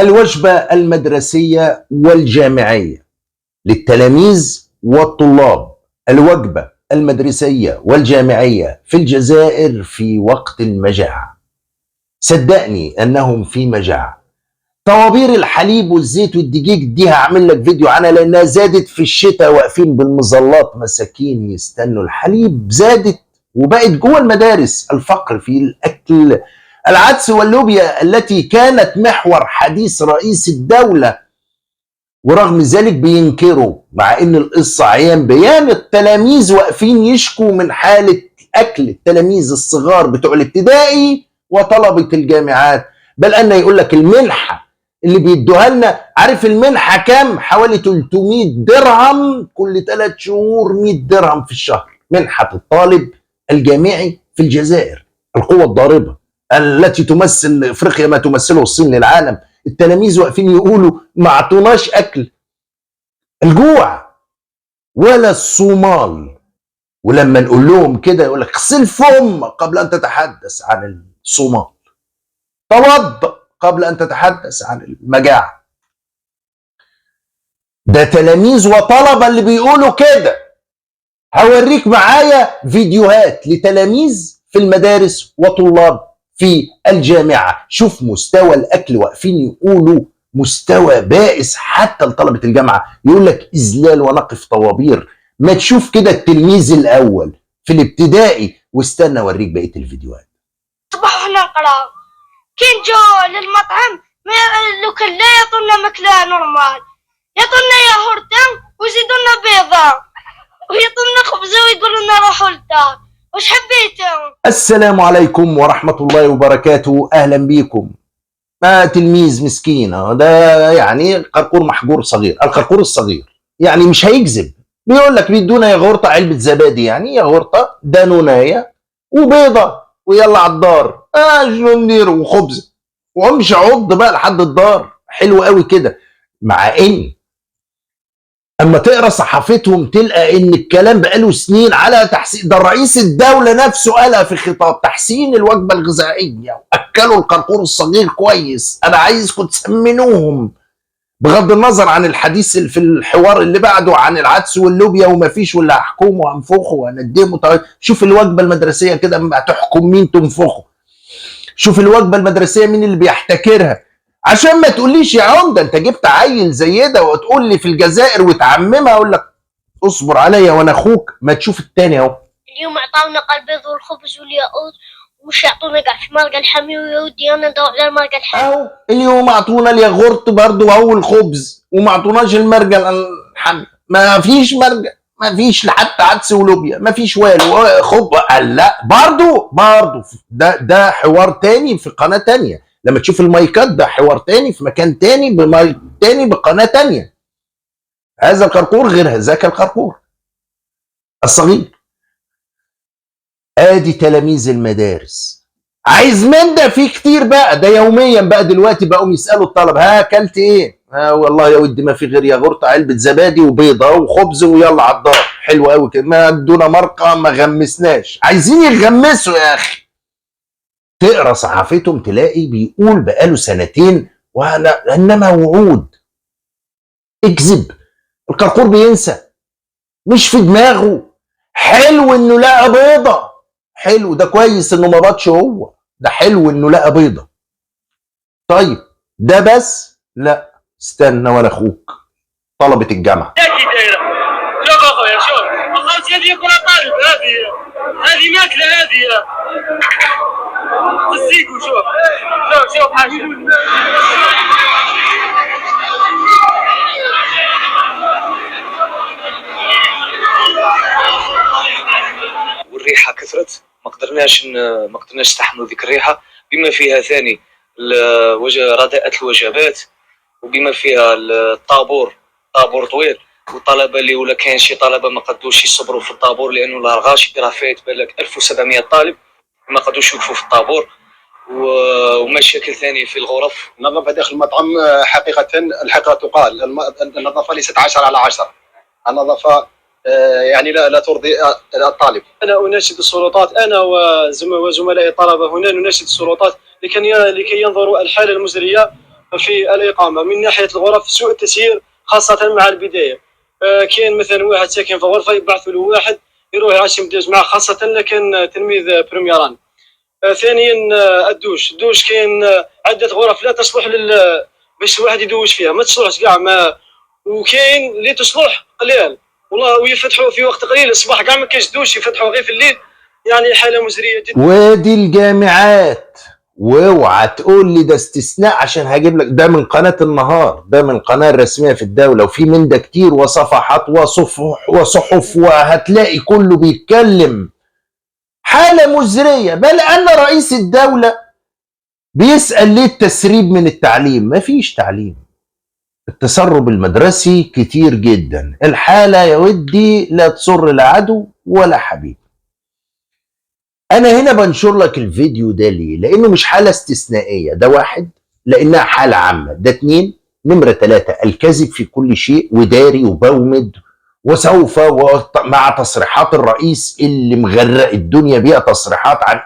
الوجبة المدرسية والجامعية للتلاميذ والطلاب. الوجبة المدرسية والجامعية في الجزائر في وقت المجاعة. صدقني أنهم في مجاعة. طوابير الحليب والزيت والدقيق دي هعمل لك فيديو عنها لأنها زادت في الشتاء، واقفين بالمظلات مساكين يستنوا الحليب. زادت وبقت جوه المدارس. الفقر في الأكل. العدس واللوبيا التي كانت محور حديث رئيس الدولة، ورغم ذلك بينكروا، مع ان القصة عيان بيان. التلاميذ واقفين يشكوا من حالة اكل التلاميذ الصغار بتوع الابتدائي وطلبة الجامعات. بل ان يقول لك المنحة اللي بيدوها لنا، عارف المنحة كام؟ حوالي 300 درهم كل 3 شهور، 100 درهم في الشهر. منحة الطالب الجامعي في الجزائر، القوة الضاربة التي تمثل افريقيا ما تمثله الصين للعالم. التلاميذ واقفين يقولوا ما اعطوناش اكل. الجوع ولا الصومال. ولما نقول لهم كده يقول لك اغسل فمك قبل ان تتحدث عن الصومال، توضأ قبل ان تتحدث عن المجاعة. ده تلاميذ وطلبة اللي بيقولوا كده. هوريك معايا فيديوهات لتلاميذ في المدارس وطلاب في الجامعة. شوف مستوى الأكل، واقفين يقولوا مستوى بائس. حتى لطلبة الجامعة يقول لك إذلال ونقف طوابير. ما تشوف كده التلميذ الأول في الابتدائي واستنى أوريك بقية الفيديوهات. صباح نقرأ كين جو للمطعم لو كان لا يعطونا ماكلة نورمال، يعطونا ياهورتين ويزيدونا بيضة ويعطونا خبزة ويقولوا لنا روحوا للدار. وش حبيتوا؟ السلام عليكم ورحمة الله وبركاته. أهلا بيكم. ما تلميذ مسكين ده، يعني قرقور محجور صغير. القرقور الصغير يعني مش هيكذب، بيقول لك بيدونا ياغورطة علبة زبادي، يعني ياغورطة دانوناية وبيضة ويلا على الدار. شنو ندير؟ وخبز وامشي عض بقى لحد الدار. حلو قوي كده. مع ان اما تقرا صحافتهم تلقى ان الكلام بقاله سنين على تحسين. ده رئيس الدوله نفسه قالها في خطاب تحسين الوجبه الغذائيه، واكلوا القرقور الصغير كويس. انا عايزكم تسمنوهم، بغض النظر عن الحديث في الحوار اللي بعده عن العدس واللوبيا ومفيش، واللي هحكمه وانفخه وندمه. شوف الوجبه المدرسيه كده، اما تحكم مين تنفخه. شوف الوجبه المدرسيه مين اللي بيحتكرها. عشان ما تقوليش يا عمده انت جبت عيل زي ده وتقول لي في الجزائر وتعممها. اقول لك اصبر عليا وانا اخوك. ما تشوف التاني اهو. اليوم عطاونا البيض والخبز والياقوت، ومش يعطونا كاع في مرقه الحامي. ويا ودي انا ندور على المرقه الحامي. اهو اليوم اعطونا الياغورت برضه اهو الخبز، وما اعطوناش المرقه الحامي. ما فيش مرقه، ما فيش حتى عدس ولوبيا، ما فيش والو خب. لا برضه ده حوار تاني في قناه تانيه. لما تشوف المايكات ده حوار تاني في مكان تاني بمايك تاني بقناه تانيه. هذا القرقور غير ذاك القرقور الصغير. ادي تلاميذ المدارس. عايز من ده في كتير بقى. ده يوميا بقى دلوقتي بقوا يسالوا الطلب ها اكلت ايه؟ والله يا ودي ما في غير ياغورت علبه زبادي وبيضه وخبز ويلا على الدار. حلو قوي كده. ما ادونا مرقه، ما غمسناش. عايزين يغمسوا يا اخي. تقرا صحافتهم تلاقي بيقول بقاله سنتين وانا انما وعود. اكذب. القرقور بينسى، مش في دماغه. حلو انه لقى بيضه، حلو ده كويس انه ما بطش هو. ده حلو انه لقى بيضه. طيب ده بس؟ لا استنى ولا اخوك طلبة الجامعة. شوف اخويا شوف، خلاص هذه كرة طالب. هذه ماكلة هذه السيكو. شوف حاجة. والريحة كثرت، ما قدرناش نستحملوا ذيك الريحة، بما فيها ثاني رداءة الوجبات، وبما فيها الطابور، طابور طويل. والطلبه اللي ولا كاين شي طلبه ما قدوش يصبروا في الطابور، لانه الغاشي راه فايت بالك 1700 طالب ما قدوش يوقفوا في الطابور. ومشاكل ثانيه في الغرف. النظافه داخل المطعم حقيقه الحقيقه تقال، النظافه ليست 10/10. النظافه يعني لا ترضي الطالب. انا اناشد السلطات، انا وزملائي الطلبه هنا نناشد السلطات لكي ينظروا الحاله المزريه في الإقامة من ناحية الغرف سوء التسيير خاصة مع البداية. كاين مثلا واحد ساكن في غرفة يبعثوا له واحد يروح يعشم يدوز معاه، خاصة إلا كان تلميذ بريميران. ثانيا الدوش كاين عدة غرف لا تصلح باش الواحد يدوش فيها، ما تصلحش كاع، ما وكاين اللي تصلح قليل والله، ويفتحوا في وقت قليل الصباح كاع ما كاينش دوش، يفتحوا غير في الليل. يعني حالة مزرية جدا. وادي الجامعات، واوعى تقول لي ده استثناء عشان هجيب لك ده من قناة النهار، ده من القناة الرسمية في الدولة، وفي من ده كتير وصفحات وصحف وهتلاقي كله بيتكلم. حالة مزرية، بل أن رئيس الدولة بيسأل ليه التسريب من التعليم. مفيش تعليم، التسرب المدرسي كتير جدا. الحالة يا ودي لا تسر لا عدو ولا حبيب. أنا هنا بنشر لك الفيديو ده ليه؟ لأنه مش حالة استثنائية، ده واحد، لأنها حالة عامة، ده اتنين، نمرة 3 الكذب في كل شيء وداري وبومد، وسوف مع تصريحات الرئيس اللي مغرق الدنيا بيها، تصريحات عن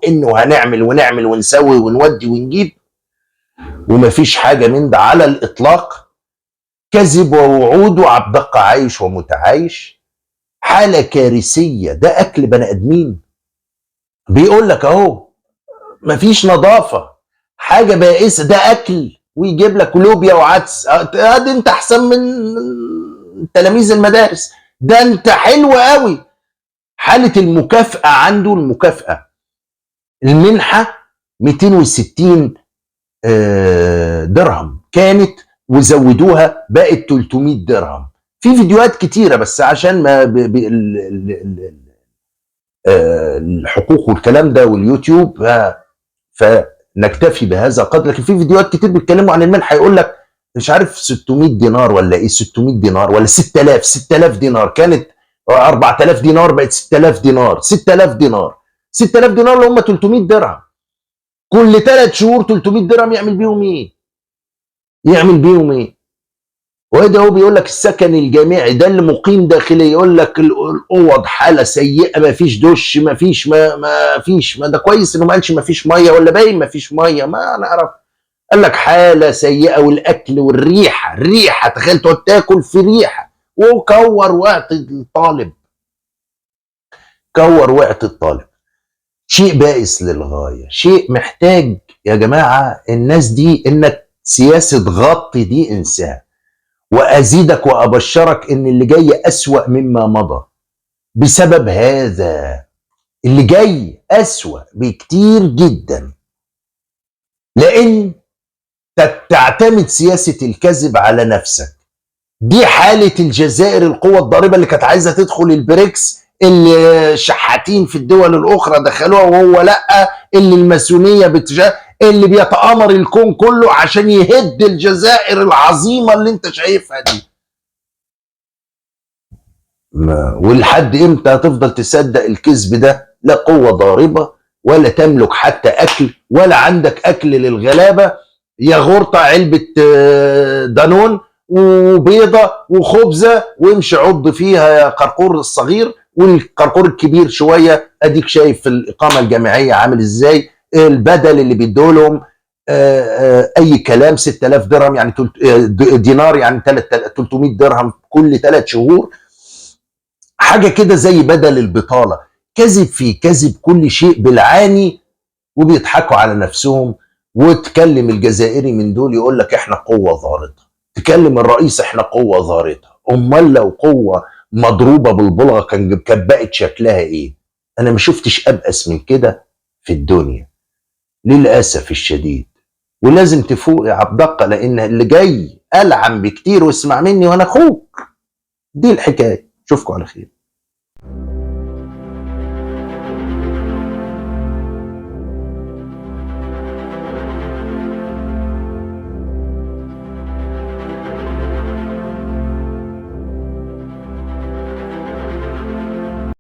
إنه هنعمل ونعمل ونسوي ونودي ونجيب، ومفيش حاجة من ده على الإطلاق. كذب ووعود وعبدق عايش ومتعايش. حالة كارثية، ده أكل بني آدمين. بيقول لك اهو مفيش نظافه، حاجه بائسه، ده اكل، ويجيب لك لوبيا وعدس. ده انت احسن من تلاميذ المدارس، ده انت حلو قوي. حاله المكافاه عنده، المكافاه المنحه 260 درهم كانت، وزودوها بقت 300 درهم. في فيديوهات كتيره، بس عشان ما الحقوق والكلام ده واليوتيوب فنكتفي بهذا القدر. لكن في فيديوهات كتير بيتكلموا عن المنحه، يقول لك مش عارف 600 دينار ولا ايه، 600 دينار ولا 6000 دينار، كانت 4000 دينار بقت 6000 دينار، 6000 دينار اللي هم 300 درهم. كل 3 شهور 300 درهم يعمل بيهم ايه؟ وده هو بيقول لك السكن الجامعي ده اللي مقيم داخلي، يقول لك الاوض حاله سيئه، ما فيش دش، ما فيش ما ده كويس انه ما قالش ما فيش ميه، ولا باين ما فيش ميه، ما نعرف. قال لك حاله سيئه، والاكل الريحه، تخيل تقعد تاكل في ريحه. وكور وقت الطالب، شيء بائس للغايه، شيء محتاج يا جماعه الناس دي، انك سياسه غطي دي انساها. وأزيدك وأبشرك إن اللي جاي أسوأ مما مضى. بسبب هذا اللي جاي أسوأ بكتير جدا، لأن تعتمد سياسة الكذب على نفسك. دي حالة الجزائر، القوة الضاربة اللي كانت عايزة تدخل البريكس، اللي شحاتين في الدول الأخرى دخلوها وهو لأ، اللي الماسونية اللي بيتآمر الكون كله عشان يهد الجزائر العظيمة اللي انت شايفها دي. ولحد امتى هتفضل تصدق الكذب ده؟ لا قوة ضاربة، ولا تملك حتى أكل، ولا عندك أكل للغلابة. يا غرطة علبة دانون وبيضة وخبزة، وامشي عض فيها يا قرقور الصغير، والقرقور الكبير شوية اديك شايف في الإقامة الجامعية عامل ازاي. البدل اللي بيدولهم اي كلام، 6000 درهم يعني دينار، يعني 300 درهم كل 3 شهور، حاجة كده زي بدل البطالة. كذب في كذب، كل شيء بالعاني، وبيضحكوا على نفسهم. وتكلم الجزائري من دول يقول لك احنا قوة ضارطة، تكلم الرئيس احنا قوة ضارطة. امال لو قوة مضروبة بالبلغة كانت بقت شكلها ايه؟ انا ما شفتش ابأس من كده في الدنيا للأسف الشديد. ولازم تفوق يا عبدقة، لان اللي جاي ألعن بكتير، واسمع مني وانا اخوك. دي الحكاية. اشوفكم على خير.